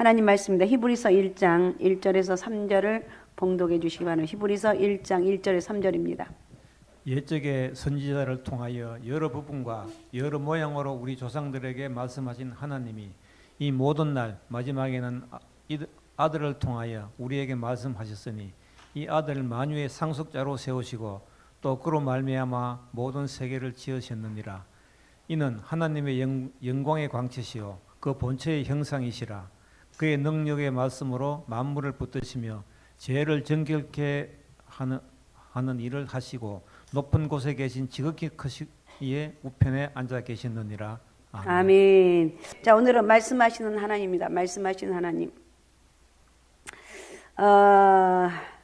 하나님 말씀입니다. 히브리서 1장 1절에서 3절을 봉독해 주시기 바랍니다. 히브리서 1장 1절에서 3절입니다. 옛적의 선지자를 통하여 여러 부분과 여러 모양으로 우리 조상들에게 말씀하신 하나님이 이 모든 날 마지막에는 아들을 통하여 우리에게 말씀하셨으니 이 아들을 만유의 상속자로 세우시고 또 그로 말미암아 모든 세계를 지으셨느니라. 이는 하나님의 영광의 광채시요 그 본체의 형상이시라. 그의 능력의 말씀으로 만물을 붙드시며 죄를 정결케 하는 일을 하시고 높은 곳에 계신 지극히 크시기에 우편에 앉아 계시느니라. 아멘. 아멘. 자, 오늘은 말씀하시는 하나님입니다. 말씀하시는 하나님.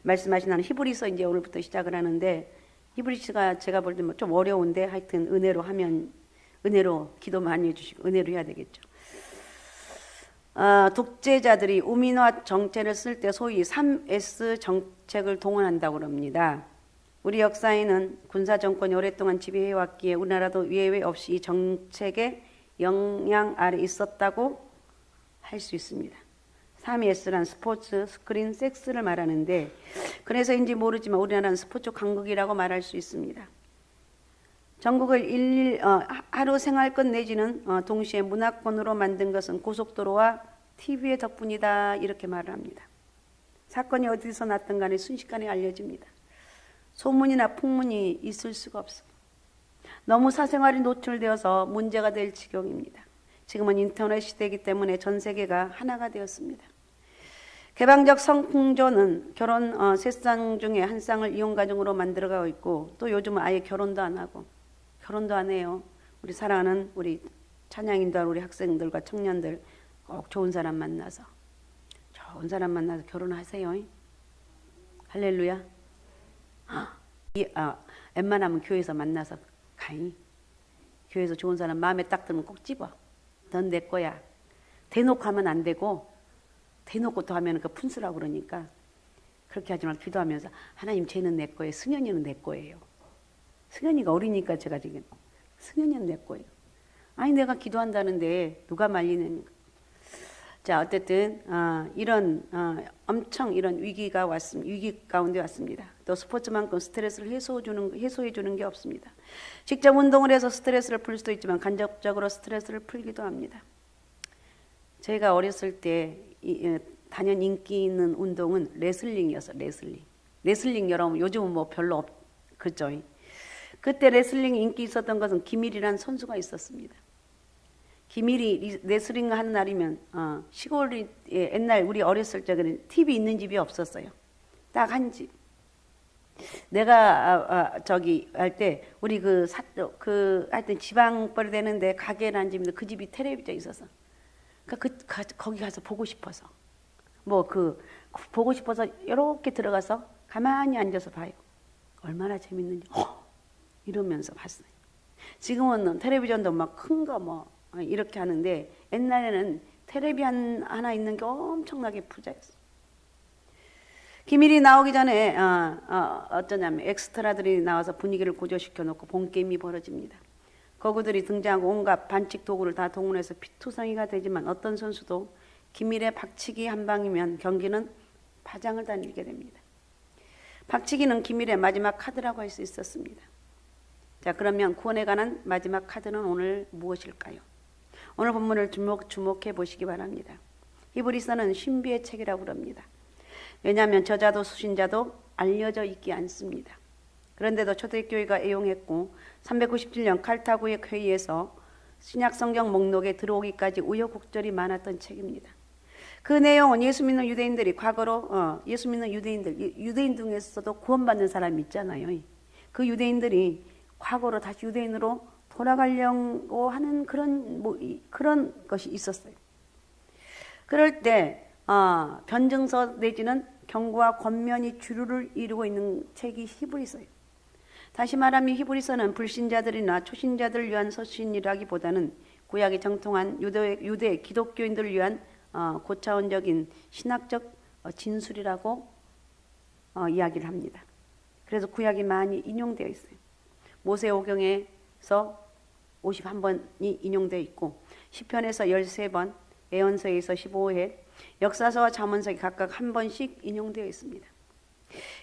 말씀하시는 하나님. 히브리서 이제 오늘부터 시작을 하는데 히브리서가 제가 볼 때 좀 어려운데 하여튼 은혜로 하면 은혜로 기도 많이 해주시고 은혜로 해야 되겠죠. 독재자들이 우민화 정책을 쓸 때 소위 3S 정책을 동원한다고 합니다. 우리 역사에는 군사 정권이 오랫동안 지배해왔기에 우리나라도 예외 없이 이 정책의 영향 아래 있었다고 할 수 있습니다. 3S란 스포츠, 스크린, 섹스를 말하는데 그래서인지 모르지만 우리나라는 스포츠 강국이라고 말할 수 있습니다. 전국을 하루 생활권 내지는 동시에 문화권으로 만든 것은 고속도로와 TV의 덕분이다 이렇게 말을 합니다. 사건이 어디서 났든 간에 순식간에 알려집니다. 소문이나 풍문이 있을 수가 없어요. 너무 사생활이 노출되어서 문제가 될 지경입니다. 지금은 인터넷 시대이기 때문에 전 세계가 하나가 되었습니다. 개방적 성풍조는 결혼 세 쌍 중에 한 쌍을 이혼가정으로 만들어가고 있고 또 요즘은 아예 결혼도 안 해요. 우리 사랑하는 우리 찬양인도 우리 학생들과 청년들 꼭 좋은 사람 만나서 결혼하세요. 할렐루야. 웬만하면 교회에서 만나서 가이. 교회에서 좋은 사람 마음에 딱 들면 꼭 집어. 넌 내 거야. 대놓고 하면 안 되고 대놓고 또 하면 그 푼수라고 그러니까 그렇게 하지 말고 기도하면서 하나님 쟤는 내 거예요. 승현이는 내 거예요. 승현이가 어리니까 제가 지금 승현이는 내 거예요. 아니 내가 기도한다는데 누가 말리는. 자 어쨌든 엄청 이런 위기가 왔습니다. 위기 가운데 왔습니다. 또 스포츠만큼 스트레스를 해소해 주는 게 없습니다. 직접 운동을 해서 스트레스를 풀 수도 있지만 간접적으로 스트레스를 풀기도 합니다. 제가 어렸을 때 단연 인기 있는 운동은 레슬링이었어요. 레슬링 여러분 요즘은 뭐 별로 그죠? 그때 레슬링 인기 있었던 것은 김일이라는 선수가 있었습니다. 김일이 레슬링 하는 날이면 시골이 옛날 우리 어렸을 적에는 TV 있는 집이 없었어요. 딱 한 집. 내가 저기 할 때 우리 하여튼 지방벌이 되는데 가게라는 집인데 그 집이 텔레비전이 있어서 거기 가서 보고 싶어서 보고 싶어서 이렇게 들어가서 가만히 앉아서 봐요. 얼마나 재밌는지 이러면서 봤어요. 지금은 텔레비전도 막 큰 거 이렇게 하는데 옛날에는 텔레비전 하나 있는 게 엄청나게 부자였어요. 김일이 나오기 전에 어쩌냐면 엑스트라들이 나와서 분위기를 고조시켜 놓고 본게임이 벌어집니다. 거구들이 등장하고 온갖 반칙 도구를 다 동원해서 피투성이가 되지만 어떤 선수도 김일의 박치기 한 방이면 경기는 파장을 다니게 됩니다. 박치기는 김일의 마지막 카드라고 할 수 있었습니다. 자 그러면 구원에 관한 마지막 카드는 오늘 무엇일까요? 오늘 본문을 주목해 보시기 바랍니다. 히브리서는 신비의 책이라고 합니다. 왜냐하면 저자도 수신자도 알려져 있지 않습니다. 그런데도 초대교회가 애용했고 397년 칼타고의 회의에서 신약성경 목록에 들어오기까지 우여곡절이 많았던 책입니다. 그 내용은 예수 믿는 유대인들이 과거로 예수 믿는 유대인 중에서도 구원받는 사람이 있잖아요. 그 유대인들이 과거로 다시 유대인으로 돌아가려고 하는 그런 것이 있었어요. 그럴 때 변증서 내지는 경고와 권면이 주류를 이루고 있는 책이 히브리서예요. 다시 말하면 히브리서는 불신자들이나 초신자들을 위한 서신이라기보다는 구약이 정통한 유대 기독교인들을 위한 고차원적인 신학적 진술이라고 이야기를 합니다. 그래서 구약이 많이 인용되어 있어요. 모세오경에서 51번이 인용되어 있고 시편에서 13번, 예언서에서 15회, 역사서와 잠언서에 각각 한 번씩 인용되어 있습니다.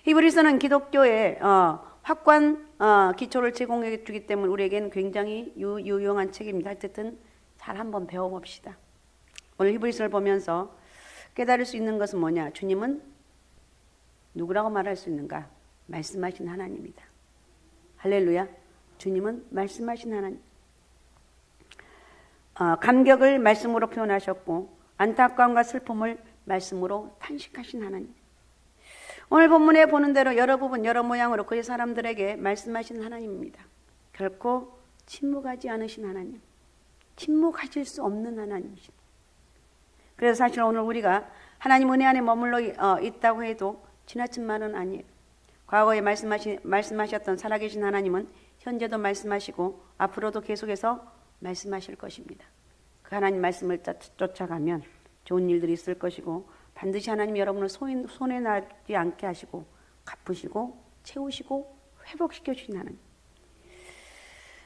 히브리서는 기독교의 확고한 기초를 제공해 주기 때문에 우리에게는 굉장히 유용한 책입니다. 어쨌든 잘 한번 배워봅시다. 오늘 히브리서를 보면서 깨달을 수 있는 것은 뭐냐? 주님은 누구라고 말할 수 있는가? 말씀하신 하나님이다. 할렐루야. 주님은 말씀하신 하나님. 감격을 말씀으로 표현하셨고 안타까움과 슬픔을 말씀으로 탄식하신 하나님. 오늘 본문에 보는 대로 여러 부분 여러 모양으로 그의 사람들에게 말씀하신 하나님입니다. 결코 침묵하지 않으신 하나님. 침묵하실 수 없는 하나님이십니다. 그래서 사실 오늘 우리가 하나님 은혜 안에 머물러 있다고 해도 지나친 말은 아니에요. 과거에 말씀하셨던 살아계신 하나님은 현재도 말씀하시고 앞으로도 계속해서 말씀하실 것입니다. 그 하나님 말씀을 쫓아가면 좋은 일들이 있을 것이고 반드시 하나님 여러분을 손해 나지 않게 하시고 갚으시고 채우시고 회복시켜 주신 하나님.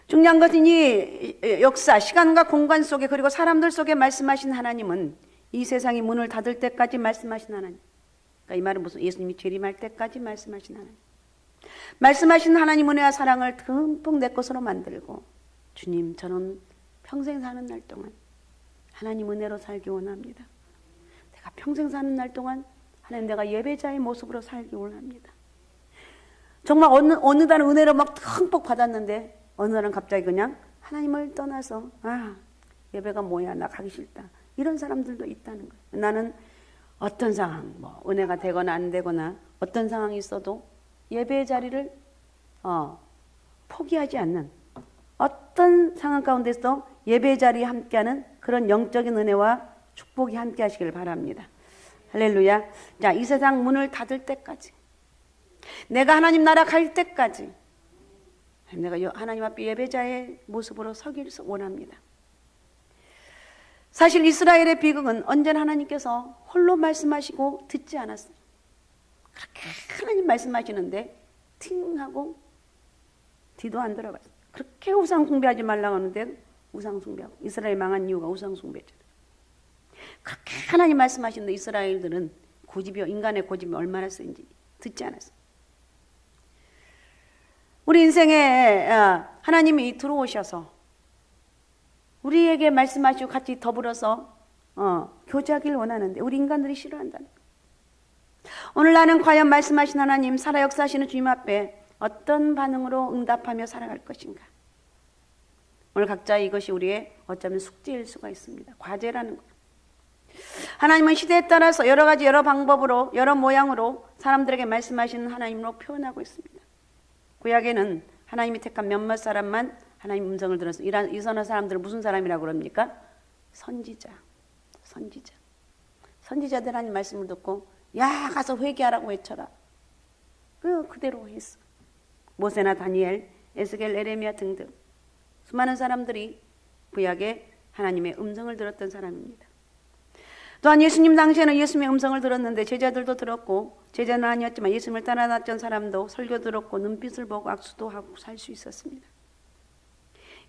중요한 것은 이 역사, 시간과 공간 속에 그리고 사람들 속에 말씀하신 하나님은 이 세상이 문을 닫을 때까지 말씀하신 하나님. 그러니까 이 말은 무슨 예수님이 재림할 때까지 말씀하신 하나님. 말씀하신 하나님 은혜와 사랑을 듬뿍 내 것으로 만들고 주님 저는 평생 사는 날 동안 하나님 은혜로 살기 원합니다. 내가 평생 사는 날 동안 하나님 내가 예배자의 모습으로 살기 원합니다. 정말 어느 날은 은혜로 막 흠뻑 받았는데 어느 날은 갑자기 그냥 하나님을 떠나서 예배가 뭐야 나 가기 싫다. 이런 사람들도 있다는 거예요. 나는 어떤 상황 뭐 은혜가 되거나 안 되거나 어떤 상황이 있어도 예배의 자리를 포기하지 않는 어떤 상황 가운데서 예배의 자리에 함께하는 그런 영적인 은혜와 축복이 함께 하시길 바랍니다. 할렐루야. 자, 이 세상 문을 닫을 때까지 내가 하나님 나라 갈 때까지 내가 하나님 앞에 예배자의 모습으로 서길 원합니다. 사실 이스라엘의 비극은 언제나 하나님께서 홀로 말씀하시고 듣지 않았어요. 그렇게 하나님 말씀하시는데 팅 하고 뒤도 안 돌아봤어요. 그렇게 우상 숭배하지 말라고 하는데 우상 숭배하고 이스라엘 망한 이유가 우상 숭배잖아요. 그렇게 하나님 말씀하시는데 이스라엘들은 인간의 고집이 얼마나 센지 듣지 않았어요. 우리 인생에 하나님이 들어오셔서 우리에게 말씀하시고 같이 더불어서 교제하길 원하는데 우리 인간들이 싫어한다는 거예요. 오늘 나는 과연 말씀하신 하나님 살아 역사하시는 주님 앞에 어떤 반응으로 응답하며 살아갈 것인가. 오늘 각자 이것이 우리의 어쩌면 숙제일 수가 있습니다. 과제라는 거예요. 하나님은 시대에 따라서 여러 가지 여러 방법으로 여러 모양으로 사람들에게 말씀하시는 하나님으로 표현하고 있습니다. 구약에는 하나님이 택한 몇몇 사람만 하나님 음성을 들어서 이 선한 사람들은 무슨 사람이라고 그럽니까? 선지자들 하나님 말씀을 듣고 야 가서 회개하라고 외쳐라. 그대로 했어. 모세나 다니엘, 에스겔, 에레미야 등등 수많은 사람들이 구약에 하나님의 음성을 들었던 사람입니다. 또한 예수님 당시에는 예수님의 음성을 들었는데 제자들도 들었고 제자는 아니었지만 예수님을 따라다녔던 사람도 설교 들었고 눈빛을 보고 악수도 하고 살 수 있었습니다.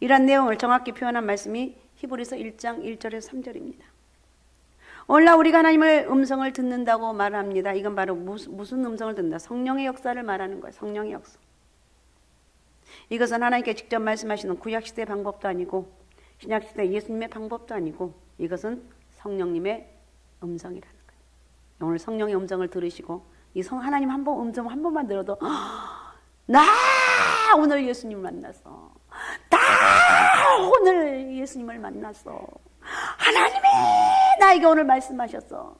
이런 내용을 정확히 표현한 말씀이 히브리서 1장 1절에서 3절입니다. 오늘날 우리가 하나님의 음성을 듣는다고 말합니다. 이건 바로 무슨 음성을 듣는다? 성령의 역사를 말하는 거예요. 성령의 역사. 이것은 하나님께 직접 말씀하시는 구약시대의 방법도 아니고 신약시대 예수님의 방법도 아니고 이것은 성령님의 음성이라는 거예요. 오늘 성령의 음성을 들으시고 하나님 음성 한 번만 들어도 나 오늘 예수님 만났어. 나 오늘 예수님을 만났어. 하나님이 나에게 오늘 말씀하셨어.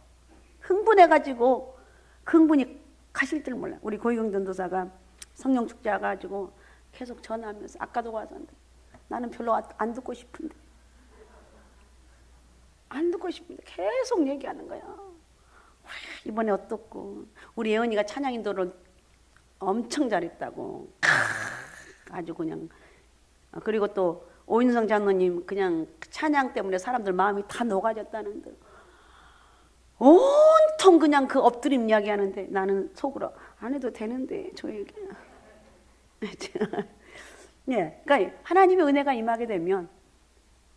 흥분해가지고 흥분이 가실 줄 몰라. 우리 고희경 전도사가 성령 축제 와가지고 계속 전화하면서 아까도 와서 나는 별로 안 듣고 싶은데 계속 얘기하는 거야. 이번에 어떻고 우리 예언이가 찬양 인도를 엄청 잘했다고 아주 그냥. 그리고 또 오인성 장로님 그냥 찬양 때문에 사람들 마음이 다 녹아졌다는데 온통 그냥 그 엎드림 이야기 하는데 나는 속으로 안 해도 되는데 저 얘기. 네, 그러니까 하나님의 은혜가 임하게 되면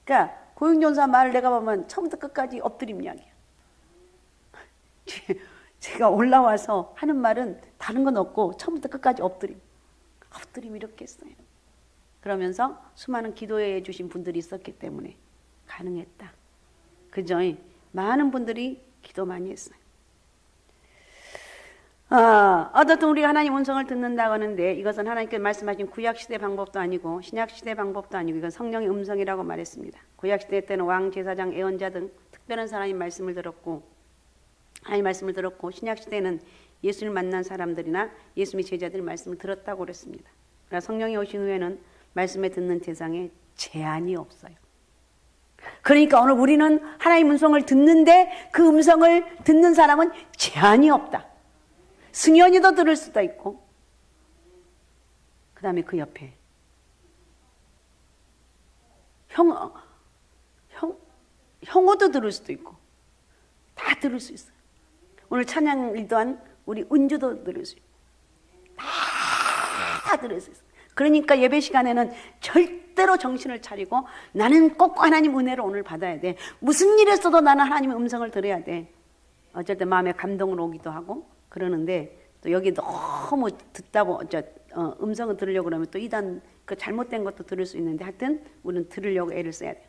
그러니까 고용전사 말을 내가 보면 처음부터 끝까지 엎드림 이야기야. 제가 올라와서 하는 말은 다른 건 없고 처음부터 끝까지 엎드림 이렇게 했어요. 그러면서 수많은 기도해 주신 분들이 있었기 때문에 가능했다. 그죠? 많은 분들이 기도 많이 했어요. 어떻든 우리가 하나님 음성을 듣는다고 하는데 이것은 하나님께서 말씀하신 구약시대 방법도 아니고 신약시대 방법도 아니고 이건 성령의 음성이라고 말했습니다. 구약시대 때는 왕, 제사장, 예언자 등 특별한 사람이 말씀을 들었고 하나님 말씀을 들었고 신약시대는 예수를 만난 사람들이나 예수님의 제자들이 말씀을 들었다고 그랬습니다. 그러나 성령이 오신 후에는 말씀에 듣는 대상에 제한이 없어요. 그러니까 오늘 우리는 하나님 음성을 듣는데 그 음성을 듣는 사람은 제한이 없다. 승연이도 들을 수도 있고 그 다음에 그 옆에 형호도 들을 수도 있고 다 들을 수 있어요. 오늘 찬양 리더한 우리 은주도 들을 수 있고 다 들을 수 있어요. 그러니까 예배 시간에는 절대로 정신을 차리고 나는 꼭 하나님 은혜를 오늘 받아야 돼. 무슨 일 했어도 나는 하나님의 음성을 들어야 돼. 어쩔 때 마음에 감동을 오기도 하고 그러는데 또 여기 너무 듣다고 음성을 들으려고 그러면 또 이단 그 잘못된 것도 들을 수 있는데 하여튼 우리는 들으려고 애를 써야 돼요.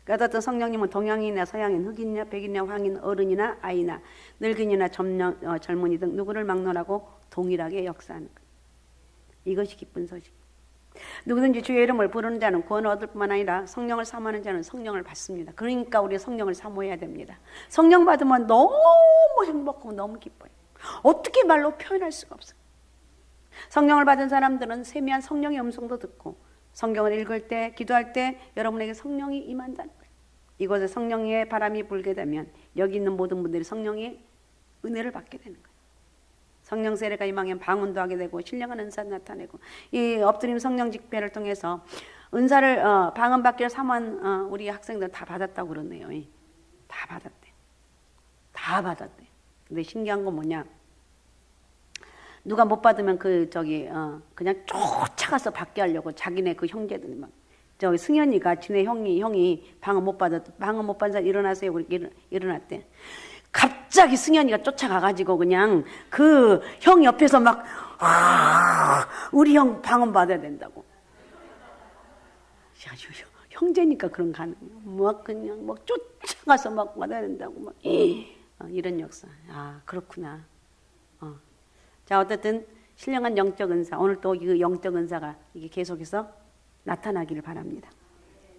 그러니까 어떤 성령님은 동양인이나 서양인, 흑인이나 백인이나 황인, 어른이나 아이나 늙은이나 젊은이 등 누구를 막론하고 동일하게 역사하는 거예요. 이것이 기쁜 소식. 누구든지 주의 이름을 부르는 자는 구원을 얻을 뿐만 아니라 성령을 사모하는 자는 성령을 받습니다. 그러니까 우리 성령을 사모해야 됩니다. 성령 받으면 너무 행복하고 너무 기뻐요. 어떻게 말로 표현할 수가 없어요. 성령을 받은 사람들은 세미한 성령의 음성도 듣고 성경을 읽을 때 기도할 때 여러분에게 성령이 임한다는 거예요. 이곳에 성령의 바람이 불게 되면 여기 있는 모든 분들이 성령의 은혜를 받게 되는 거예요. 성령 세례가 임하면 방언도 하게 되고 신령한 은사도 나타내고 이 엎드림 성령 집회를 통해서 은사를 방언 받기를 사모한 우리 학생들 다 받았다고 그러네요. 다 받았대. 다 받았대. 근데 신기한 건 뭐냐? 누가 못 받으면 그냥 쫓아가서 받게 하려고 자기네 그 형제들이 막 저기 승현이가 지네 형이 방언 못 받은 사람 일어나세요. 그렇게 일어났대. 갑자기 승현이가 쫓아가가지고 그냥 그 형 옆에서 막 우리 형 방언 받아야 된다고. 야, 형제니까 그런 거 하는 막 그냥 막 쫓아가서 막 받아야 된다고 막 이런 역사. 아 그렇구나. 자 어쨌든 신령한 영적 은사 오늘 또 그 영적 은사가 이게 계속해서 나타나기를 바랍니다.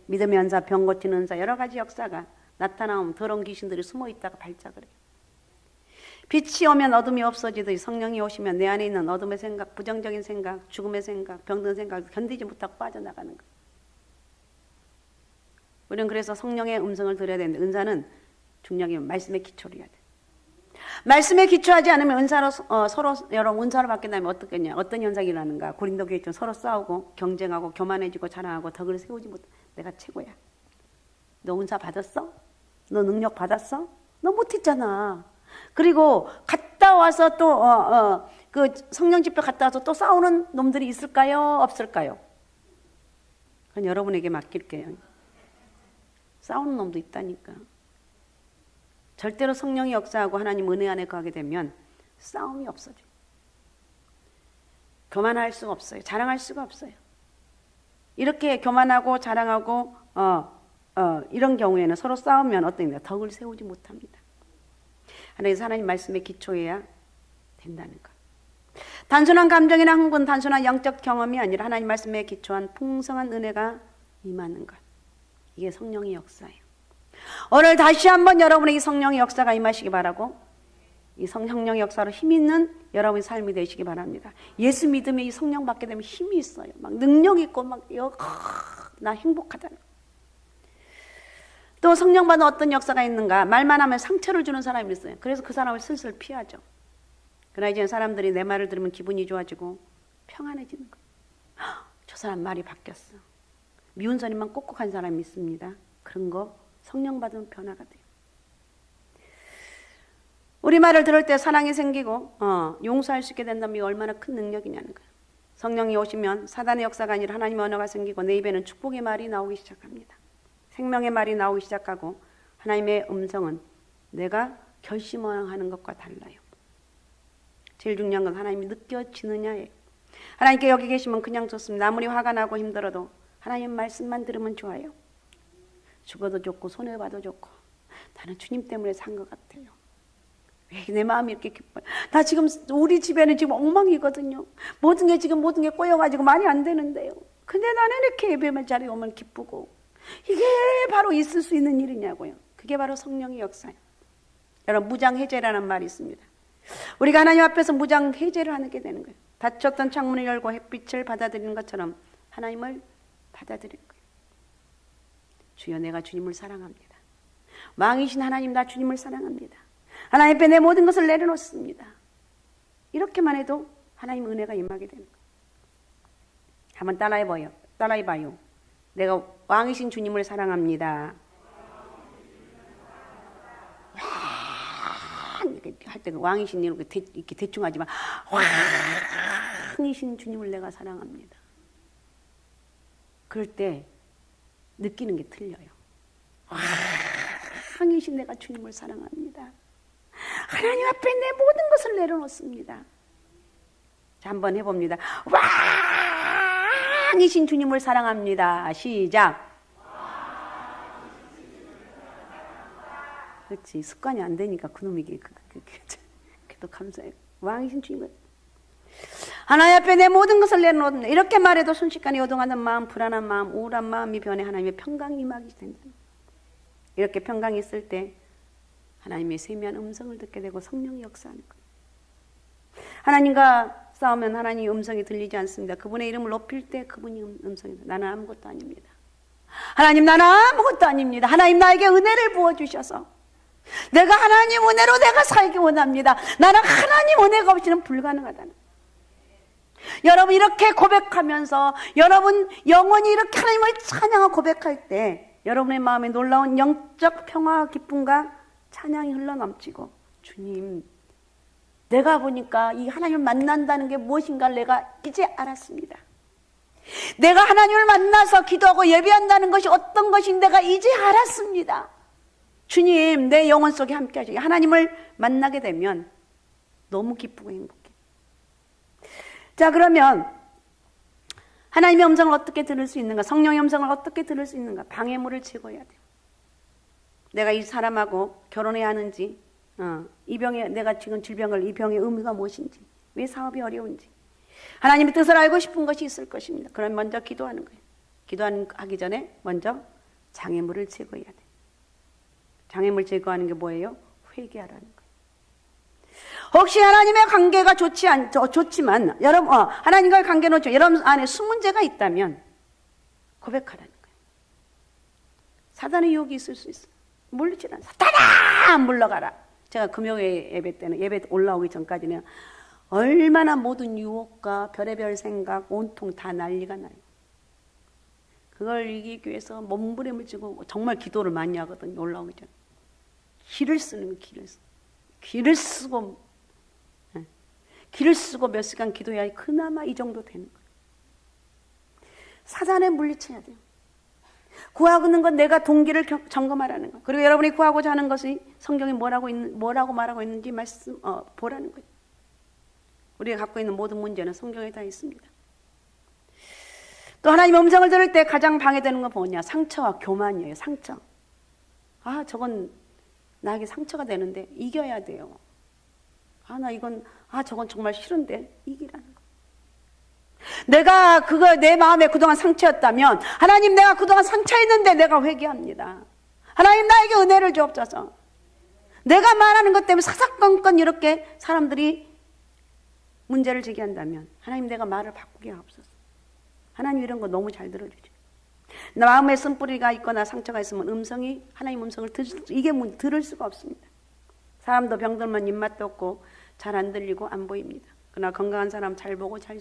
믿음의 은사, 병 고치는 은사 여러 가지 역사가 나타나면 더러운 귀신들이 숨어 있다가 발작을 해요. 빛이 오면 어둠이 없어지듯이 성령이 오시면 내 안에 있는 어둠의 생각, 부정적인 생각, 죽음의 생각, 병든 생각 견디지 못하고 빠져나가는 거예요. 우리는 그래서 성령의 음성을 들어야 되는데 은사는 중요하게 말씀의 기초로 해야 돼. 말씀에 기초하지 않으면 은사로 서로 여러분 은사를 받게 되면 어떻겠냐? 어떤 현상이 일어나는가? 고린도 교회처럼 서로 싸우고 경쟁하고 교만해지고 자랑하고 덕을 세우지 못. 내가 최고야. 너 은사 받았어? 너 능력 받았어? 너 못했잖아. 그리고 갔다 와서 또 그 성령 집회 갔다 와서 또 싸우는 놈들이 있을까요? 없을까요? 그건 여러분에게 맡길게요. 싸우는 놈도 있다니까. 절대로 성령이 역사하고 하나님 은혜 안에 거하게 되면 싸움이 없어져요. 교만할 수가 없어요. 자랑할 수가 없어요. 이렇게 교만하고 자랑하고 이런 경우에는 서로 싸우면 어떻습니까? 덕을 세우지 못합니다. 하나님 말씀에 기초해야 된다는 것. 단순한 감정이나 흥분, 단순한 영적 경험이 아니라 하나님 말씀에 기초한 풍성한 은혜가 임하는 것. 이게 성령의 역사예요. 오늘 다시 한번 여러분에게 성령의 역사가 임하시기 바라고 이 성령의 역사로 힘 있는 여러분의 삶이 되시기 바랍니다. 예수 믿음에 이 성령 받게 되면 힘이 있어요. 막 능력 있고 나 행복하다. 또 성령 받은 어떤 역사가 있는가? 말만 하면 상처를 주는 사람이 있어요. 그래서 그 사람을 슬슬 피하죠. 그러나 이제 사람들이 내 말을 들으면 기분이 좋아지고 평안해지는 거예요. 저 사람 말이 바뀌었어. 미운 소리만 꼭꼭 한 사람이 있습니다. 그런 거 성령 받으면 변화가 돼요. 우리 말을 들을 때 사랑이 생기고 용서할 수 있게 된다면 이게 얼마나 큰 능력이냐는 거예요. 성령이 오시면 사단의 역사가 아니라 하나님의 언어가 생기고 내 입에는 축복의 말이 나오기 시작합니다. 생명의 말이 나오기 시작하고 하나님의 음성은 내가 결심하는 것과 달라요. 제일 중요한 건 하나님이 느껴지느냐예요. 하나님께 여기 계시면 그냥 좋습니다. 아무리 화가 나고 힘들어도 하나님 말씀만 들으면 좋아요. 죽어도 좋고 손해봐도 좋고 나는 주님 때문에 산 것 같아요. 왜 내 마음이 이렇게 기뻐요? 나 지금 우리 집에는 지금 엉망이거든요. 모든 게 꼬여가지고 말이 안 되는데요. 근데 나는 이렇게 예배만 자리에 오면 기쁘고 이게 바로 있을 수 있는 일이냐고요. 그게 바로 성령의 역사예요. 여러분 무장해제라는 말이 있습니다. 우리가 하나님 앞에서 무장해제를 하게 되는 거예요. 닫혔던 창문을 열고 햇빛을 받아들이는 것처럼 하나님을 받아들이는 거예요. 주여 내가 주님을 사랑합니다. 왕이신 하나님 나 주님을 사랑합니다. 하나님 앞에 내 모든 것을 내려놓습니다. 이렇게만 해도 하나님 은혜가 임하게 되는 거예요. 한번 따라해봐요. 내가 왕이신 주님을 사랑합니다. 이렇게 할 때 왕이신 이렇게 대충 하지 마. 왕이신 주님을 내가 사랑합니다. 그럴 때 느끼는 게 틀려요. 왕이신 내가 주님을 사랑합니다. 하나님 앞에 내 모든 것을 내려놓습니다. 자, 한번 해봅니다. 왕이신 주님을 사랑합니다. 시작. 그렇지. 습관이 안 되니까 그놈이 그래도 감사해요. 왕이신 주님을 하나님 앞에 내 모든 것을 내려놓는다. 이렇게 말해도 순식간에 요동하는 마음, 불안한 마음, 우울한 마음이 변해 하나님의 평강이 임하게 된다. 이렇게 평강이 있을 때 하나님의 세미한 음성을 듣게 되고 성령이 역사하는 거예요. 하나님과 싸우면 하나님의 음성이 들리지 않습니다. 그분의 이름을 높일 때 그분이 음성이 나는 아무것도 아닙니다. 하나님 나는 아무것도 아닙니다. 하나님 나에게 은혜를 부어주셔서 내가 하나님 은혜로 내가 살기 원합니다. 나는 하나님 은혜가 없이는 불가능하다는. 여러분 이렇게 고백하면서 여러분 영원히 이렇게 하나님을 찬양하고 고백할 때 여러분의 마음에 놀라운 영적 평화와 기쁨과 찬양이 흘러넘치고 주님 내가 보니까 이 하나님을 만난다는 게 무엇인가를 내가 이제 알았습니다. 내가 하나님을 만나서 기도하고 예배한다는 것이 어떤 것인지 내가 이제 알았습니다. 주님 내 영혼 속에 함께 하시고 하나님을 만나게 되면 너무 기쁘고 행복해. 자 그러면 하나님의 음성을 어떻게 들을 수 있는가? 성령의 음성을 어떻게 들을 수 있는가? 방해물을 제거해야 돼요. 내가 이 사람하고 결혼해야 하는지 이 병에 내가 지금 질병을 이 병의 의미가 무엇인지 왜 사업이 어려운지 하나님의 뜻을 알고 싶은 것이 있을 것입니다. 그럼 먼저 기도하는 거예요. 기도하기 전에 먼저 장애물을 제거해야 돼요. 장애물 제거하는 게 뭐예요? 회개하라는 거예요. 혹시 하나님의 관계가 좋지만 여러분 하나님과의 관계는 좋죠. 여러분 안에 수문제가 있다면 고백하라는 거예요. 사단의 유혹이 있을 수 있어요. 물리지 않아. 사단아! 물러가라. 제가 금요일 예배 때는 예배 올라오기 전까지는 얼마나 모든 유혹과 별의별 생각 온통 다 난리가 나요. 그걸 이기기 위해서 몸부림을 치고 정말 기도를 많이 하거든요. 올라오기 전에. 길을 쓰고 몇 시간 기도해야 그나마 이 정도 되는 거예요. 사단에 물리쳐야 돼요. 구하고 있는 건 내가 동기를 점검하라는 거. 그리고 여러분이 구하고자 하는 것이 성경에 뭐라고 말하고 있는지 보라는 거예요. 우리가 갖고 있는 모든 문제는 성경에 다 있습니다. 또 하나님의 음성을 들을 때 가장 방해되는 건 뭐냐? 상처와 교만이에요. 상처. 저건 나에게 상처가 되는데 이겨야 돼요. 저건 정말 싫은데 이기라는 거. 내가 내 마음에 그동안 상처였다면 하나님 내가 그동안 상처했는데 내가 회개합니다. 하나님 나에게 은혜를 주옵소서. 내가 말하는 것 때문에 사사건건 이렇게 사람들이 문제를 제기한다면 하나님 내가 말을 바꾸게 하옵소서. 하나님 이런 거 너무 잘 들어주죠. 나 마음에 쓴뿌리가 있거나 상처가 있으면 하나님 음성을 들을 수가 없습니다. 사람도 병들면 입맛도 없고 잘 안 들리고 안 보입니다. 그러나 건강한 사람 잘 보고 잘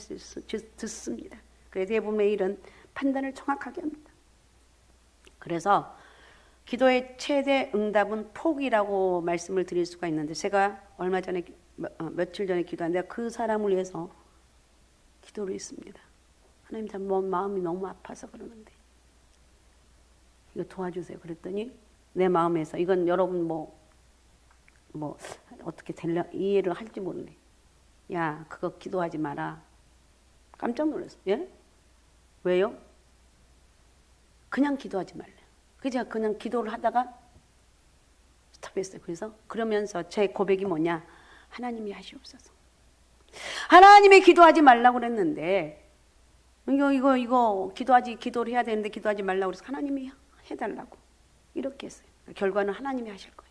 듣습니다. 그래서 대부분의 일은 판단을 정확하게 합니다. 그래서 기도의 최대 응답은 포기라고 말씀을 드릴 수가 있는데 제가 얼마 전에 며칠 전에 기도하는데 그 사람을 위해서 기도를 했습니다. 하나님 참 마음이 너무 아파서 그러는데 이거 도와주세요. 그랬더니 내 마음에서 이건 여러분 어떻게 이해를 할지 모르네. 야, 그거 기도하지 마라. 깜짝 놀랐어요. 예? 왜요? 그냥 기도하지 말래요. 그래서 그냥 기도를 하다가 스톱했어요. 그래서 그러면서 제 고백이 뭐냐? 하나님이 하시옵소서. 하나님이 기도하지 말라고 그랬는데 이거 기도를 해야 되는데 기도하지 말라고 그래서 하나님이 해달라고 이렇게 했어요. 결과는 하나님이 하실 거예요.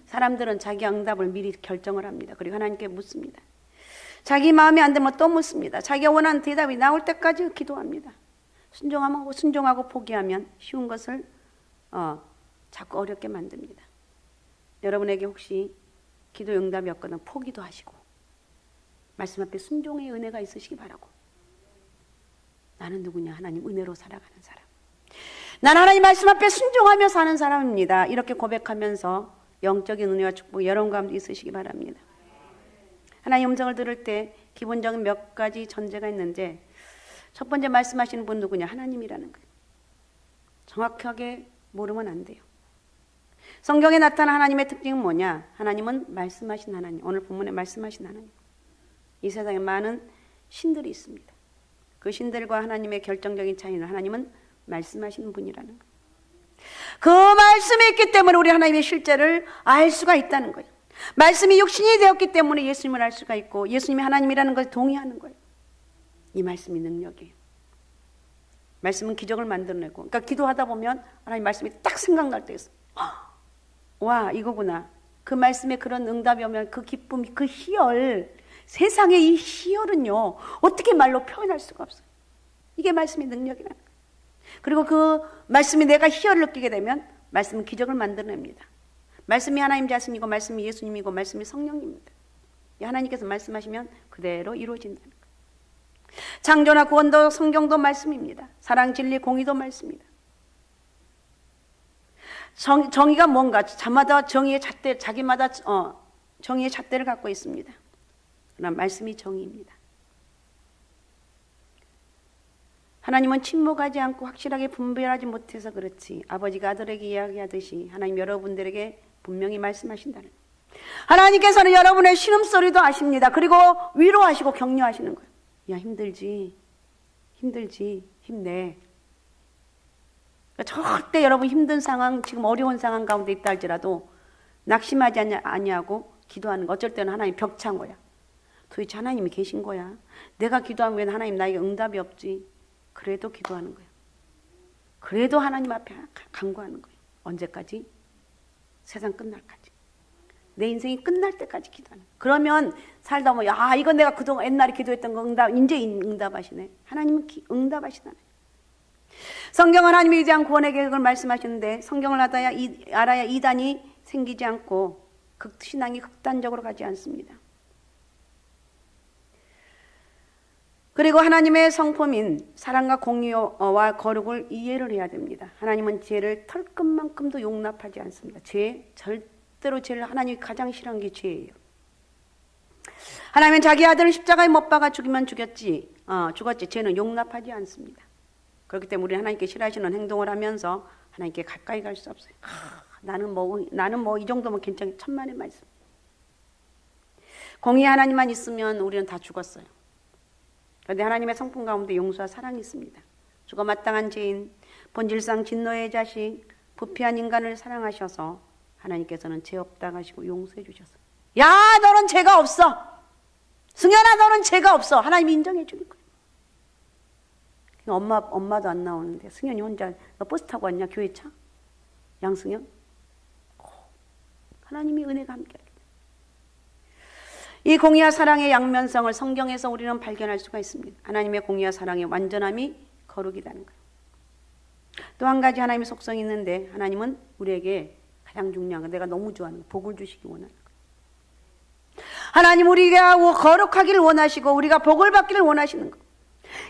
사람들은 자기 응답을 미리 결정을 합니다. 그리고 하나님께 묻습니다. 자기 마음에 안 들면 또 묻습니다. 자기가 원하는 대답이 나올 때까지 기도합니다. 순종하고 포기하면 쉬운 것을 자꾸 어렵게 만듭니다. 여러분에게 혹시 기도 응답이 없거나 포기도 하시고 말씀 앞에 순종의 은혜가 있으시기 바라고. 나는 누구냐? 하나님 은혜로 살아가는 사람. 난 하나님 말씀 앞에 순종하며 사는 사람입니다. 이렇게 고백하면서 영적인 은혜와 축복 여러분 가운데 있으시기 바랍니다. 하나님 음성을 들을 때 기본적인 몇 가지 전제가 있는데 첫 번째 말씀하시는 분 누구냐? 하나님이라는 거예요. 정확하게 모르면 안 돼요. 성경에 나타난 하나님의 특징은 뭐냐? 하나님은 말씀하신 하나님. 오늘 본문에 말씀하신 하나님. 이 세상에 많은 신들이 있습니다. 그 신들과 하나님의 결정적인 차이는 하나님은 말씀하시는 분이라는 거예요. 그 말씀이 있기 때문에 우리 하나님의 실제를 알 수가 있다는 거예요. 말씀이 육신이 되었기 때문에 예수님을 알 수가 있고 예수님이 하나님이라는 것을 동의하는 거예요. 이 말씀이 능력이에요. 말씀은 기적을 만들어내고, 그러니까 기도하다 보면 하나님 말씀이 딱 생각날 때 있어. 와, 이거구나. 그 말씀에 그런 응답이 오면 그 기쁨, 그 희열, 세상의 이 희열은요 어떻게 말로 표현할 수가 없어요. 이게 말씀의 능력이라는 거예요. 그리고 그 말씀이 내가 희열을 느끼게 되면 말씀은 기적을 만들어냅니다. 말씀이 하나님 자신이고 말씀이 예수님이고 말씀이 성령입니다. 하나님께서 말씀하시면 그대로 이루어진다는 거예요. 창조나 구원도 성경도 말씀입니다. 사랑, 진리, 공의도 말씀입니다. 정의가 뭔가 자마다 정의의 잣대, 자기마다 정의의 잣대를 갖고 있습니다. 그러나 말씀이 정의입니다. 하나님은 침묵하지 않고 확실하게 분별하지 못해서 그렇지 아버지가 아들에게 이야기하듯이 하나님 여러분들에게 분명히 말씀하신다는 거예요. 하나님께서는 여러분의 신음소리도 아십니다. 그리고 위로하시고 격려하시는 거예요. 야, 힘들지, 힘내. 절대 여러분 힘든 상황, 지금 어려운 상황 가운데 있다 할지라도 낙심하지 아니하고 기도하는 거. 어쩔 때는 하나님 벽찬 거야. 도대체 하나님이 계신 거야. 내가 기도하면 왜 하나님 나에게 응답이 없지? 그래도 기도하는 거예요. 그래도 하나님 앞에 간구하는 거예요. 언제까지? 세상 끝날까지. 내 인생이 끝날 때까지 기도하는 거예요. 그러면 살다 보면 야, 이건 내가 그동안 옛날에 기도했던 거 이제 응답하시네. 하나님은 응답하시다네. 성경은 하나님에 대한 구원의 계획을 말씀하시는데 성경을 알아야 이단이 생기지 않고 신앙이 극단적으로 가지 않습니다. 그리고 하나님의 성품인 사랑과 공의와 거룩을 이해를 해야 됩니다. 하나님은 죄를 털끝만큼도 용납하지 않습니다. 절대로 죄를 하나님이 가장 싫어하는 게 죄예요. 하나님은 자기 아들을 십자가에 못 박아 죽이면 죽었지 죄는 용납하지 않습니다. 그렇기 때문에 우리 하나님께 싫어하시는 행동을 하면서 하나님께 가까이 갈 수 없어요. 나는 뭐 이 정도면 괜찮게 천만의 말씀. 공의 하나님만 있으면 우리는 다 죽었어요. 그런데 하나님의 성품 가운데 용서와 사랑이 있습니다. 죽어 마땅한 죄인, 본질상 진노의 자식, 부패한 인간을 사랑하셔서 하나님께서는 죄 없다고 하시고 용서해 주셨어요. 야, 너는 죄가 없어. 승현아, 너는 죄가 없어. 하나님이 인정해 주는 거예요. 엄마도 안 나오는데 승현이 혼자 너 버스 타고 왔냐? 교회차? 양승현? 하나님이 은혜가 함께하게. 이 공의와 사랑의 양면성을 성경에서 우리는 발견할 수가 있습니다. 하나님의 공의와 사랑의 완전함이 거룩이라는 거예요. 또 한 가지 하나님의 속성이 있는데 하나님은 우리에게 가장 중요한 거 내가 너무 좋아하는 거 복을 주시기 원하는 거예요. 하나님 우리가 거룩하기를 원하시고 우리가 복을 받기를 원하시는 거.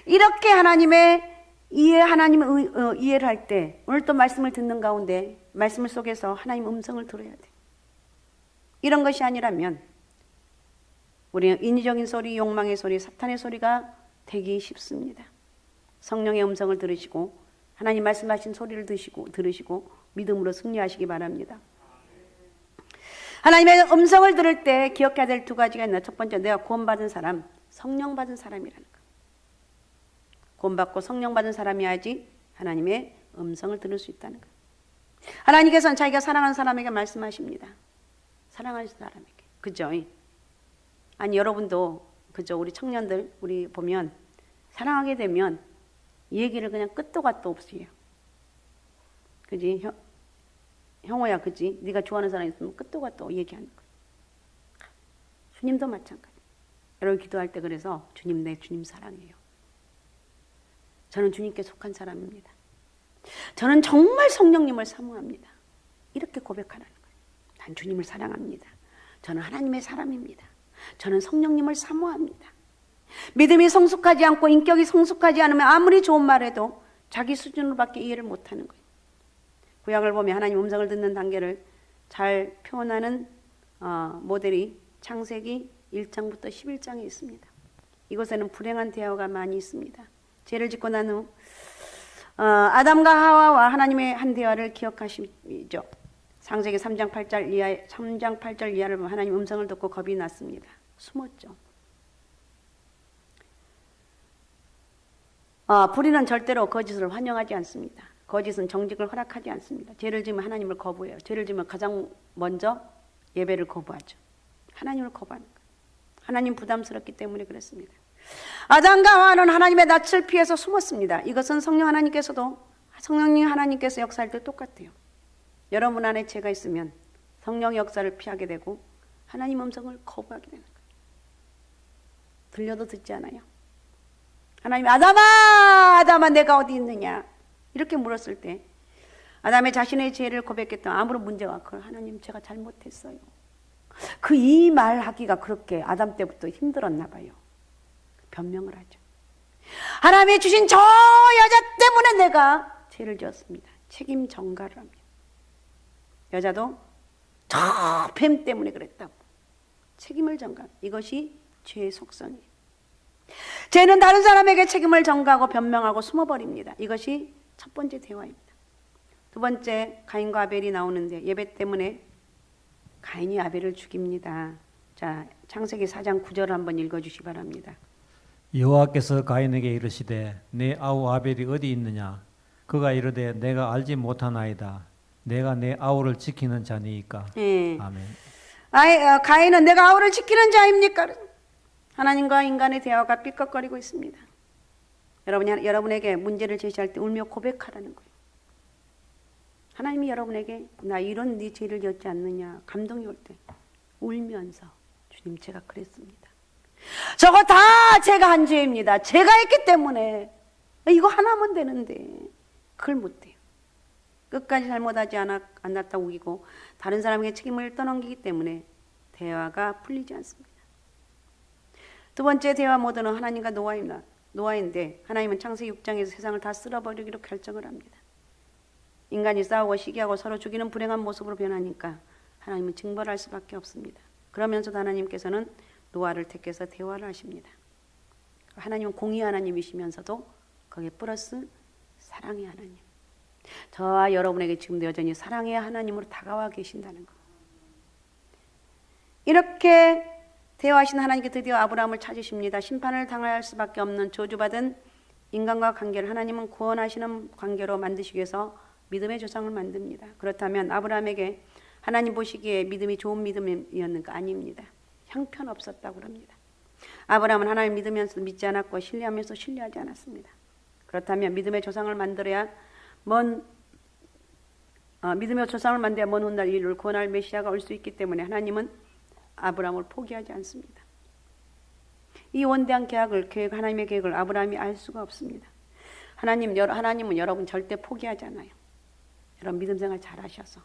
이렇게 하나님의 이해를 할 때 오늘 또 말씀을 듣는 가운데 말씀을 속에서 하나님 음성을 들어야 돼. 이런 것이 아니라면 우리는 인위적인 소리, 욕망의 소리, 사탄의 소리가 되기 쉽습니다. 성령의 음성을 들으시고 하나님 말씀하신 소리를 들으시고 믿음으로 승리하시기 바랍니다. 하나님의 음성을 들을 때 기억해야 될 두 가지가 있나. 첫 번째, 내가 구원받은 사람, 성령 받은 사람이라는 거. 구원받고 성령 받은 사람이야지 하나님의 음성을 들을 수 있다는 거. 하나님께서는 자기가 사랑하는 사람에게 말씀하십니다. 사랑하는 사람에게. 그죠? 아니, 여러분도, 그죠? 우리 청년들, 우리 보면, 사랑하게 되면, 얘기를 그냥 끝도 갓도 없이 해요. 그지? 형호야, 그지? 네가 좋아하는 사람 있으면 끝도 갓도 얘기하는 거야. 주님도 마찬가지. 여러분 기도할 때 그래서, 주님, 내 주님 사랑해요. 저는 주님께 속한 사람입니다. 저는 정말 성령님을 사모합니다. 이렇게 고백하라는 거예요. 난 주님을 사랑합니다. 저는 하나님의 사람입니다. 저는 성령님을 사모합니다. 믿음이 성숙하지 않고 인격이 성숙하지 않으면 아무리 좋은 말해도 자기 수준으로밖에 이해를 못하는 거예요. 구약을 보면 하나님 음성을 듣는 단계를 잘 표현하는 모델이 창세기 1장부터 11장에 있습니다. 이곳에는 불행한 대화가 많이 있습니다. 죄를 짓고 난 후 아담과 하와와 하나님의 한 대화를 기억하시죠. 창세기 3장 8절 이하를 보면 하나님 음성을 듣고 겁이 났습니다. 숨었죠. 불의는 절대로 거짓을 환영하지 않습니다. 거짓은 정직을 허락하지 않습니다. 죄를 지으면 하나님을 거부해요. 죄를 지으면 가장 먼저 예배를 거부하죠. 하나님을 거부하는 거예요. 하나님 부담스럽기 때문에 그렇습니다. 아담과 하와는 하나님의 낯을 피해서 숨었습니다. 이것은 성령 하나님께서 역사할 때 똑같아요. 여러분 안에 죄가 있으면 성령 역사를 피하게 되고 하나님 음성을 거부하게 되는 거예요. 들려도 듣지 않아요. 하나님이 아담아 내가 어디 있느냐 이렇게 물었을 때 아담의 자신의 죄를 고백했던 아무런 문제가 없고 하나님 제가 잘못했어요. 그 이 말하기가 그렇게 아담 때부터 힘들었나 봐요. 변명을 하죠. 하나님이 주신 저 여자 때문에 내가 죄를 지었습니다. 책임 전가를 합니다. 여자도 저 뱀 때문에 그랬다고 책임을 전가. 이것이 죄의 속성이에요. 죄는 다른 사람에게 책임을 전가하고 변명하고 숨어버립니다. 이것이 첫 번째 대화입니다. 두 번째, 가인과 아벨이 나오는데 예배 때문에 가인이 아벨을 죽입니다. 자, 창세기 4장 9절을 한번 읽어주시기 바랍니다. 여호와께서 가인에게 이르시되 내 아우 아벨이 어디 있느냐? 그가 이르되 내가 알지 못하나이다. 내가 내 아우를 지키는 자니이까. 예. 아멘. 가인은 내가 아우를 지키는 자입니까? 하나님과 인간의 대화가 삐걱거리고 있습니다. 여러분에게 문제를 제시할 때 울며 고백하라는 거예요. 하나님이 여러분에게 나 이런 네 죄를 지었지 않느냐 감동이 올 때 울면서 주님 제가 그랬습니다. 저거 다 제가 한 죄입니다. 제가 했기 때문에 이거 하나면 되는데 그걸 못해요. 끝까지 잘못하지 않았다고 우기고 다른 사람에게 책임을 떠넘기기 때문에 대화가 풀리지 않습니다. 두 번째 대화 모드는 하나님과 노아인데 하나님은 창세기 6장에서 세상을 다 쓸어버리기로 결정을 합니다. 인간이 싸우고 시기하고 서로 죽이는 불행한 모습으로 변하니까 하나님은 징벌할 수밖에 없습니다. 그러면서도 하나님께서는 노아를 택해서 대화를 하십니다. 하나님은 공의 하나님이시면서도 거기에 플러스 사랑의 하나님. 저와 여러분에게 지금도 여전히 사랑의 하나님으로 다가와 계신다는 것. 이렇게 대화하신 하나님께 드디어 아브라함을 찾으십니다. 심판을 당할 수밖에 없는 저주받은 인간과 관계를 하나님은 구원하시는 관계로 만드시기 위해서 믿음의 조상을 만듭니다. 그렇다면 아브라함에게 하나님 보시기에 믿음이 좋은 믿음이었는가? 아닙니다. 형편없었다고 합니다. 아브라함은 하나님을 믿으면서 믿지 않았고 신뢰하면서 신뢰하지 않았습니다. 그렇다면 믿음의 조상을 만들어야 먼 훗날 인류를 구원할 메시아가 올 수 있기 때문에 하나님은 아브라함을 포기하지 않습니다. 이 원대한 하나님의 계획을 아브라함이 알 수가 없습니다. 하나님은 여러분 절대 포기하지 않아요. 여러분 믿음 생활 잘 하셔서.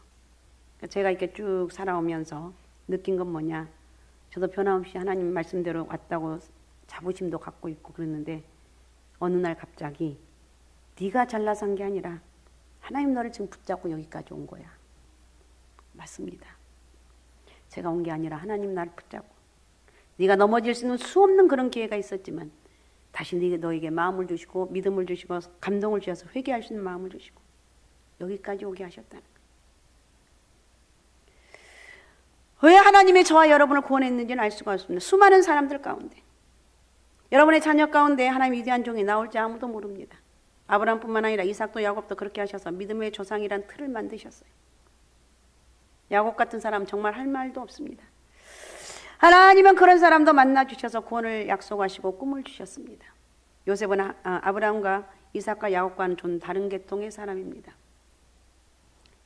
제가 이렇게 쭉 살아오면서 느낀 건 뭐냐. 저도 변함없이 하나님 말씀대로 왔다고 자부심도 갖고 있고 그랬는데 어느 날 갑자기 네가 잘나서 한 게 아니라 하나님 너를 지금 붙잡고 여기까지 온 거야. 맞습니다. 제가 온 게 아니라 하나님 나를 붙잡고 네가 넘어질 수 있는 수없는 그런 기회가 있었지만 다시 너에게 마음을 주시고 믿음을 주시고 감동을 주셔서 회개할 수 있는 마음을 주시고 여기까지 오게 하셨다는 거예요. 왜 하나님이 저와 여러분을 구원했는지는 알 수가 없습니다. 수많은 사람들 가운데, 여러분의 자녀 가운데 하나님의 위대한 종이 나올지 아무도 모릅니다. 아브라함뿐만 아니라 이삭도 야곱도 그렇게 하셔서 믿음의 조상이란 틀을 만드셨어요. 야곱 같은 사람 정말 할 말도 없습니다. 하나님은 그런 사람도 만나주셔서 구원을 약속하시고 꿈을 주셨습니다. 요셉은 아브라함과 이삭과 야곱과는 좀 다른 계통의 사람입니다.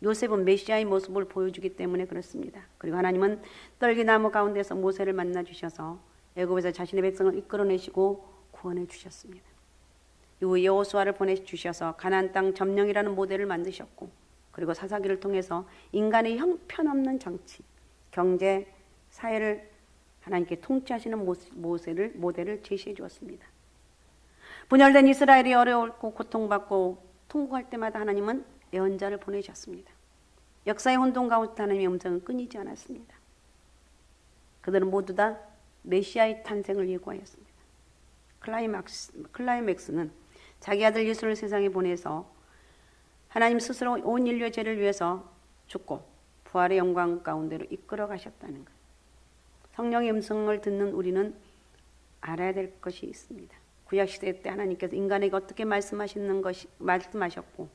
요셉은 메시아의 모습을 보여주기 때문에 그렇습니다. 그리고 하나님은 떨기나무 가운데서 모세를 만나주셔서 애굽에서 자신의 백성을 이끌어내시고 구원해 주셨습니다. 이후 여호수아를 보내주셔서 가나안 땅 점령이라는 모델을 만드셨고, 그리고 사사기를 통해서 인간의 형편없는 정치, 경제, 사회를 하나님께 통치하시는 모델을 제시해 주었습니다. 분열된 이스라엘이 어려웠고 고통받고 통곡할 때마다 하나님은 예언자를 보내셨습니다. 역사의 혼돈 가운데 하나님의 음성은 끊이지 않았습니다. 그들은 모두 다 메시아의 탄생을 예고하였습니다. 클라이맥스는 자기 아들 예수를 세상에 보내서 하나님 스스로 온 인류의 죄를 위해서 죽고 부활의 영광 가운데로 이끌어 가셨다는 것. 성령의 음성을 듣는 우리는 알아야 될 것이 있습니다. 구약시대 때 하나님께서 인간에게 어떻게 말씀하셨고,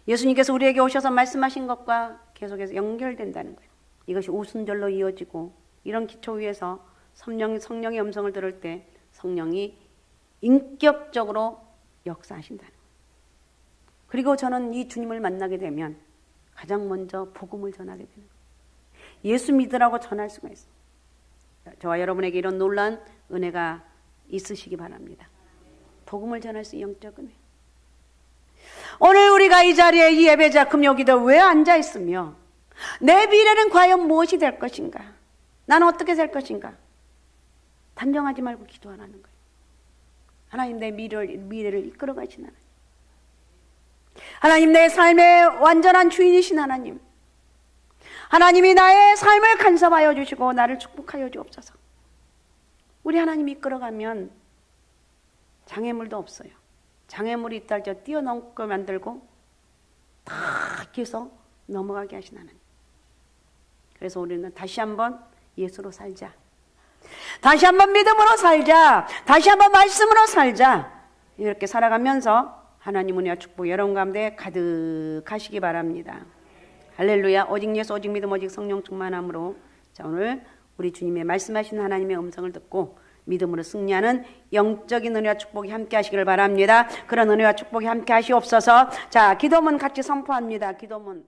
예수님께서 우리에게 오셔서 말씀하신 것과 계속해서 연결된다는 거예요. 이것이 오순절로 이어지고, 이런 기초 위에서 성령의 음성을 들을 때 성령이 인격적으로 역사하신다는 거예요. 그리고 저는 이 주님을 만나게 되면 가장 먼저 복음을 전하게 되는 거예요. 예수 믿으라고 전할 수가 있어요. 저와 여러분에게 이런 놀라운 은혜가 있으시기 바랍니다. 복음을 전할 수 있는 영적 은혜. 오늘 우리가 이 자리에 이 예배자 금요기도 왜 앉아 있으며 내 미래는 과연 무엇이 될 것인가? 나는 어떻게 될 것인가? 단정하지 말고 기도하라는 거예요. 하나님 내 미래를 이끌어 가신 하나님. 하나님 내 삶의 완전한 주인이신 하나님. 하나님이 나의 삶을 간섭하여 주시고 나를 축복하여 주옵소서. 우리 하나님이 이끌어가면 장애물도 없어요. 장애물이 있다 할지라도 뛰어넘고 만들고 다 계속 넘어가게 하신 하나님. 그래서 우리는 다시 한번 예수로 살자. 다시 한번 믿음으로 살자. 다시 한번 말씀으로 살자. 이렇게 살아가면서 하나님 은혜와 축복 여러분 가운데 가득하시기 바랍니다. 할렐루야. 오직 예수, 오직 믿음, 오직 성령 충만함으로, 자, 오늘 우리 주님의 말씀하신 하나님의 음성을 듣고 믿음으로 승리하는 영적인 은혜와 축복이 함께 하시기를 바랍니다. 그런 은혜와 축복이 함께 하시옵소서. 자, 기도문 같이 선포합니다. 기도문.